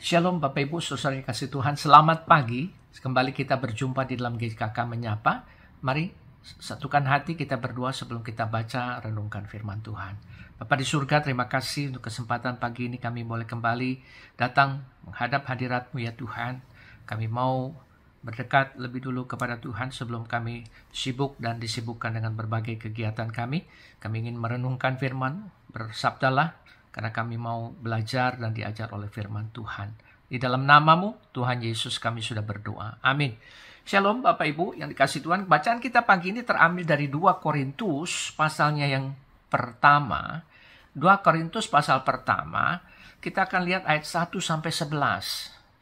Shalom Bapak Ibu, saudara yang kasih Tuhan. Selamat pagi. Kembali kita berjumpa di dalam GKK Menyapa. Mari satukan hati kita berdoa sebelum kita baca renungkan firman Tuhan. Bapa di surga, terima kasih untuk kesempatan pagi ini kami boleh kembali datang menghadap hadirat-Mu ya Tuhan. Kami mau berdekat lebih dulu kepada Tuhan sebelum kami sibuk dan disibukkan dengan berbagai kegiatan kami. Kami ingin merenungkan firman, bersabdalah, karena kami mau belajar dan diajar oleh firman Tuhan. Di dalam nama-Mu, Tuhan Yesus, kami sudah berdoa. Amin. Shalom Bapak Ibu yang dikasih Tuhan. Bacaan kita pagi ini terambil dari 2 Korintus pasalnya yang pertama. 2 Korintus pasal pertama, kita akan lihat ayat 1-11.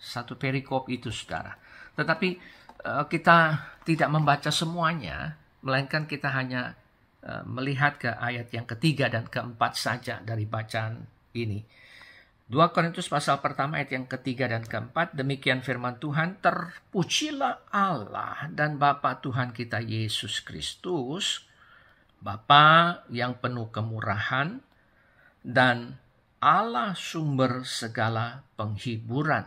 Satu perikop itu, saudara. Tetapi kita tidak membaca semuanya, melainkan kita hanya melihat ke ayat yang ketiga dan keempat saja dari bacaan ini. 2 Korintus pasal pertama ayat yang ketiga dan keempat, demikian firman Tuhan, terpujilah Allah dan Bapa Tuhan kita Yesus Kristus, Bapa yang penuh kemurahan dan Allah sumber segala penghiburan,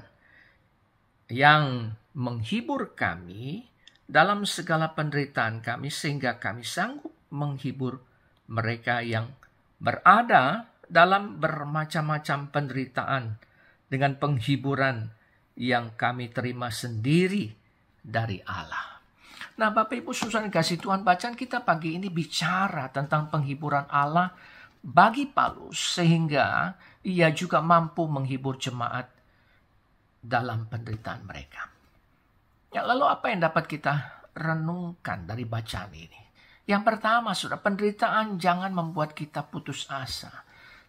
yang menghibur kami dalam segala penderitaan kami sehingga kami sanggup menghibur mereka yang berada dalam bermacam-macam penderitaan dengan penghiburan yang kami terima sendiri dari Allah. Nah, Bapak Ibu saudara kasih Tuhan, bacaan kita pagi ini bicara tentang penghiburan Allah bagi Paulus sehingga ia juga mampu menghibur jemaat dalam penderitaan mereka. Ya, lalu apa yang dapat kita renungkan dari bacaan ini? Yang pertama, saudara, penderitaan jangan membuat kita putus asa,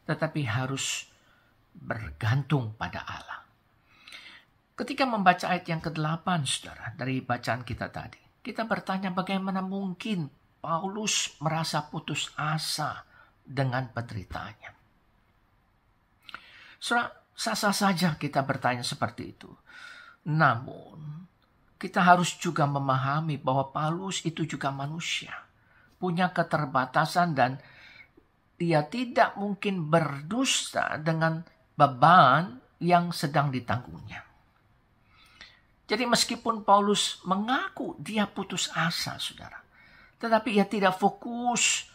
tetapi harus bergantung pada Allah. Ketika membaca ayat yang ke-8, saudara, dari bacaan kita tadi, kita bertanya bagaimana mungkin Paulus merasa putus asa dengan penderitaannya. Saudara, sah-sah saja kita bertanya seperti itu. Namun, kita harus juga memahami bahwa Paulus itu juga manusia, punya keterbatasan dan dia tidak mungkin berdusta dengan beban yang sedang ditanggungnya. Jadi meskipun Paulus mengaku dia putus asa, saudara, tetapi ia tidak fokus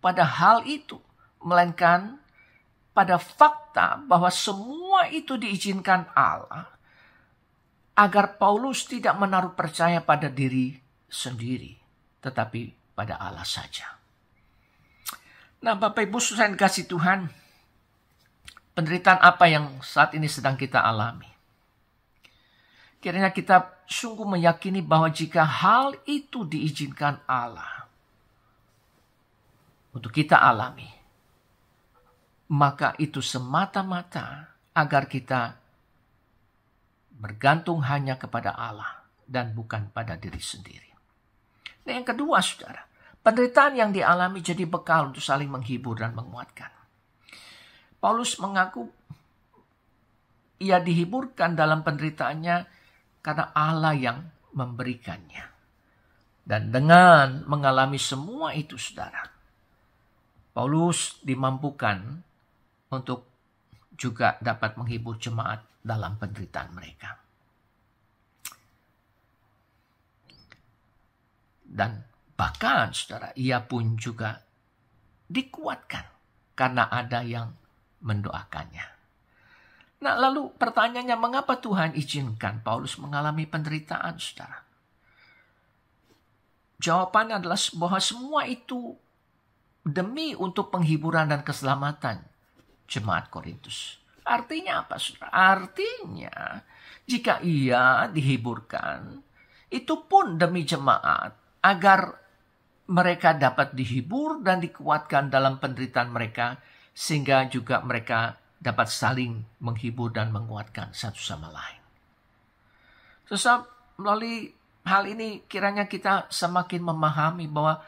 pada hal itu, melainkan pada fakta bahwa semua itu diizinkan Allah agar Paulus tidak menaruh percaya pada diri sendiri, tetapi pada Allah saja. Nah, Bapak Ibu saudara yang kasih Tuhan, penderitaan apa yang saat ini sedang kita alami? Kiranya kita sungguh meyakini bahwa jika hal itu diizinkan Allah untuk kita alami, maka itu semata-mata agar kita bergantung hanya kepada Allah dan bukan pada diri sendiri. Nah, yang kedua, saudara, penderitaan yang dialami jadi bekal untuk saling menghibur dan menguatkan. Paulus mengaku ia dihiburkan dalam penderitaannya karena Allah yang memberikannya. Dan dengan mengalami semua itu, saudara, Paulus dimampukan untuk juga dapat menghibur jemaat dalam penderitaan mereka. Dan bahkan, saudara, ia pun juga dikuatkan karena ada yang mendoakannya. Nah, lalu pertanyaannya, mengapa Tuhan izinkan Paulus mengalami penderitaan, saudara? Jawabannya adalah bahwa semua itu demi untuk penghiburan dan keselamatan jemaat Korintus. Artinya apa, saudara? Artinya, jika ia dihiburkan, itu pun demi jemaat, agar mereka dapat dihibur dan dikuatkan dalam penderitaan mereka, sehingga juga mereka dapat saling menghibur dan menguatkan satu sama lain. Sebab melalui hal ini kiranya kita semakin memahami bahwa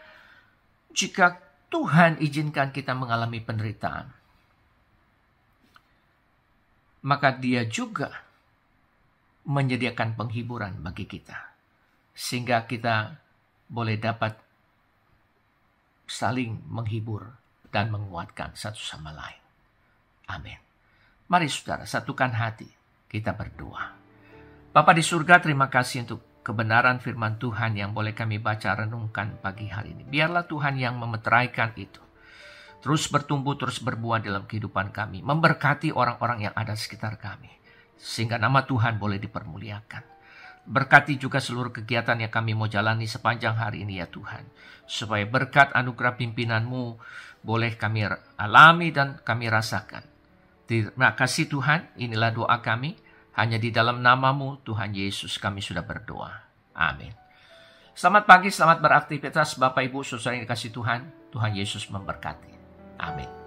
jika Tuhan izinkan kita mengalami penderitaan, maka Dia juga menyediakan penghiburan bagi kita, sehingga kita boleh dapat saling menghibur dan menguatkan satu sama lain. Amin. Mari saudara, satukan hati. kita berdoa. Bapa di surga, terima kasih untuk kebenaran firman Tuhan yang boleh kami baca renungkan pagi hari ini. Biarlah Tuhan yang memeteraikan itu terus bertumbuh, terus berbuah dalam kehidupan kami. Memberkati orang-orang yang ada di sekitar kami. Sehingga nama Tuhan boleh dipermuliakan. Berkati juga seluruh kegiatan yang kami mau jalani sepanjang hari ini ya Tuhan. Supaya berkat anugerah pimpinan-Mu boleh kami alami dan kami rasakan. Terima kasih Tuhan, inilah doa kami. Hanya di dalam nama-Mu Tuhan Yesus kami sudah berdoa. Amin. Selamat pagi, selamat beraktivitas Bapak Ibu Saudara yang dikasihi Tuhan. Tuhan Yesus memberkati. Amin.